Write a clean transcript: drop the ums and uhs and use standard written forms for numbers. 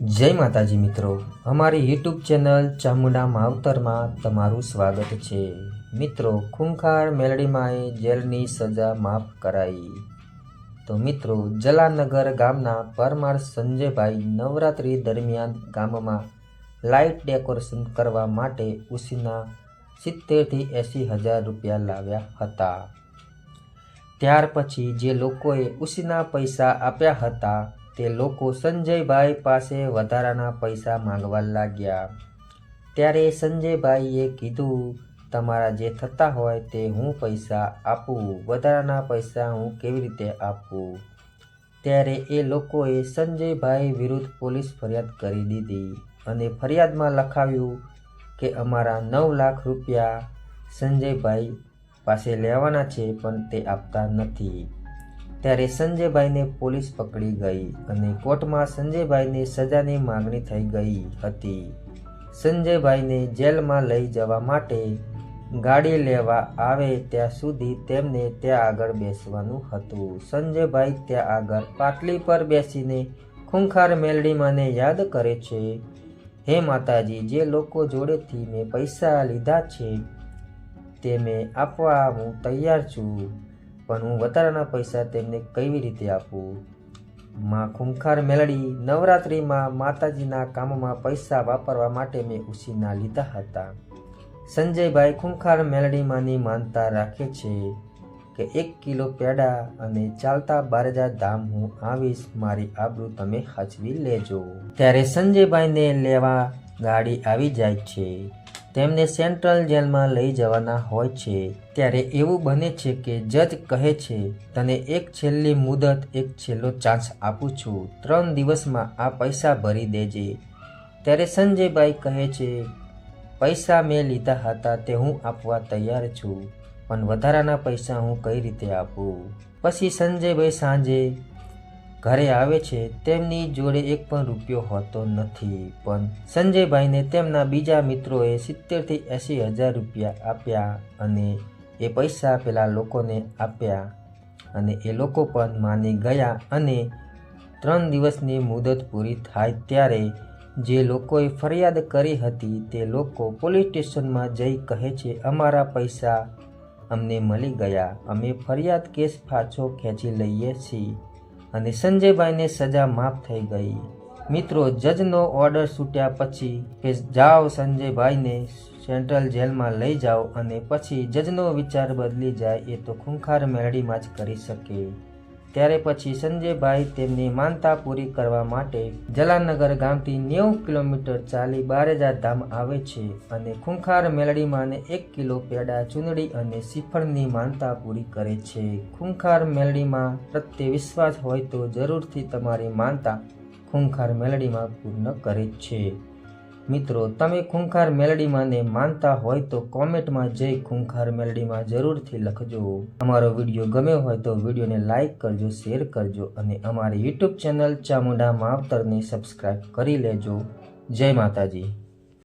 જય માતાજી મિત્રો, અમારી યુટ્યુબ ચેનલ ચામુંડા માવતરમાં તમારું સ્વાગત છે। મિત્રો, ખૂંખાર મેલડીમાંએ જેલની સજા માફ કરાઈ। તો મિત્રો, જલાનગર ગામના પરમાર સંજયભાઈ નવરાત્રિ દરમિયાન ગામમાં લાઇટ ડેકોરેશન કરવા માટે ઉસીના 70 થી 80 હજાર રૂપિયા લાવ્યા હતા। ત્યાર પછી જે લોકોએ ઉસીના પૈસા આપ્યા હતા તે લોકો સંજયભાઈ પાસે વધારાના પૈસા માંગવા લાગ્યા। ત્યારે સંજયભાઈએ કીધું, તમારા જે થતા હોય તે હું પૈસા આપું, વધારાના પૈસા હું કેવી રીતે આપું? ત્યારે એ લોકોએ સંજયભાઈ વિરુદ્ધ પોલીસ ફરિયાદ કરી દીધી અને ફરિયાદમાં લખાવ્યું કે અમારા 9 લાખ રૂપિયા સંજયભાઈ પાસે લેવાના છે પણ તે આપતા નથી। ત્યારે સંજયભાઈને પોલીસ પકડી ગઈ અને કોર્ટમાં સંજયભાઈને સજાની માંગણી થઈ ગઈ હતી। સંજયભાઈને જેલમાં લઈ જવા માટે ગાડી લેવા આવે ત્યાં સુધી તેમને ત્યાં આગળ બેસવાનું હતું। સંજયભાઈ ત્યાં આગળ પાટલી પર બેસીને ખૂંખાર મેલડીમાંને યાદ કરે છે, હે માતાજી, જે લોકો જોડેથી મેં પૈસા લીધા છે તે મેં આપવા હું તૈયાર છું, પણ હું વધારાના પૈસા તેમને કેવી રીતે આપું? માં ખૂંખાર મેલડી નવરાત્રિમાં માતાજીના કામમાં પૈસા વાપરવા માટે મેં ઉસીના લીધા હતા। સંજયભાઈ ખૂંખાર મેલડીમાંની માનતા રાખે છે કે 1 કિલો પેડા અને ચાલતા બારજા ધામ હું આવીશ, મારી આબરૂ તમે સાચવી લેજો। ત્યારે સંજયભાઈને લેવા ગાડી આવી જાય છે। તેમને સેન્ટ્રલ જેલમાં લઈ જવાના હોય છે। ત્યારે એવું બને છે કે જજ કહે છે, તને એક છેલ્લી મુદત, એક છેલ્લો ચાન્સ આપું છું, 3 દિવસમાં આ પૈસા ભરી દેજે। ત્યારે સંજયભાઈ કહે છે, પૈસા મેં લીધા હતા તે હું આપવા તૈયાર છું, પણ વધારાના પૈસા હું કઈ રીતે આપું? પછી સંજયભાઈ સાંજે ઘરે આવે છે। તેમની જોડે એક પણ રૂપિયો હોતો નથી, પણ સંજયભાઈને તેમના બીજા મિત્રોએ 70 થી 80 હજાર રૂપિયા આપ્યા અને એ પૈસા પેલા લોકોને આપ્યા અને એ લોકો પણ માની ગયા અને 3 દિવસની મુદત પૂરી થાય ત્યારે જે લોકોએ ફરિયાદ કરી હતી તે લોકો પોલીસ સ્ટેશનમાં જઈ કહે છે, અમારા પૈસા અમને મળી ગયા, અમે ફરિયાદ કેસ પાછો ખેંચી લઈએ છીએ અને સંજયભાઈને સજા માફ થઈ ગઈ। મિત્રો, જજનો ઓર્ડર છૂટ્યા પછી કે જાઓ સંજયભાઈને સેન્ટ્રલ જેલમાં લઈ જાઓ અને પછી જજનો વિચાર બદલી જાય એ તો ખૂંખાર મેલડીમાં જ કરી શકે। ત્યારે પછી સંજયભાઈ તેમની માનતા પૂરી કરવા માટે જલાનગર ગામથી 90 કિલોમીટર ચાલી બારેજા ધામ આવે છે અને ખૂંખાર મેલડીમાંને 1 કિલો પેડા, ચૂંદડી અને શ્રીફળની માનતા પૂરી કરે છે। ખૂંખાર મેલડીમાં પ્રત્યે વિશ્વાસ હોય તો જરૂરથી તમારી માનતા ખૂંખાર મેલડીમાં પૂર્ણ કરે છે। મિત્રો, તમે ખૂંખાર મેલડીમાંને માનતા હોય તો કોમેન્ટમાં જય ખૂંખાર મેલડીમાં જરૂરથી લખજો। અમારો વિડીયો ગમ્યો હોય તો વિડીયોને લાઇક કરજો, શેર કરજો અને અમારી યુટ્યુબ ચેનલ ચામુંડા માવતરને સબસ્ક્રાઈબ કરી લેજો। જય માતાજી।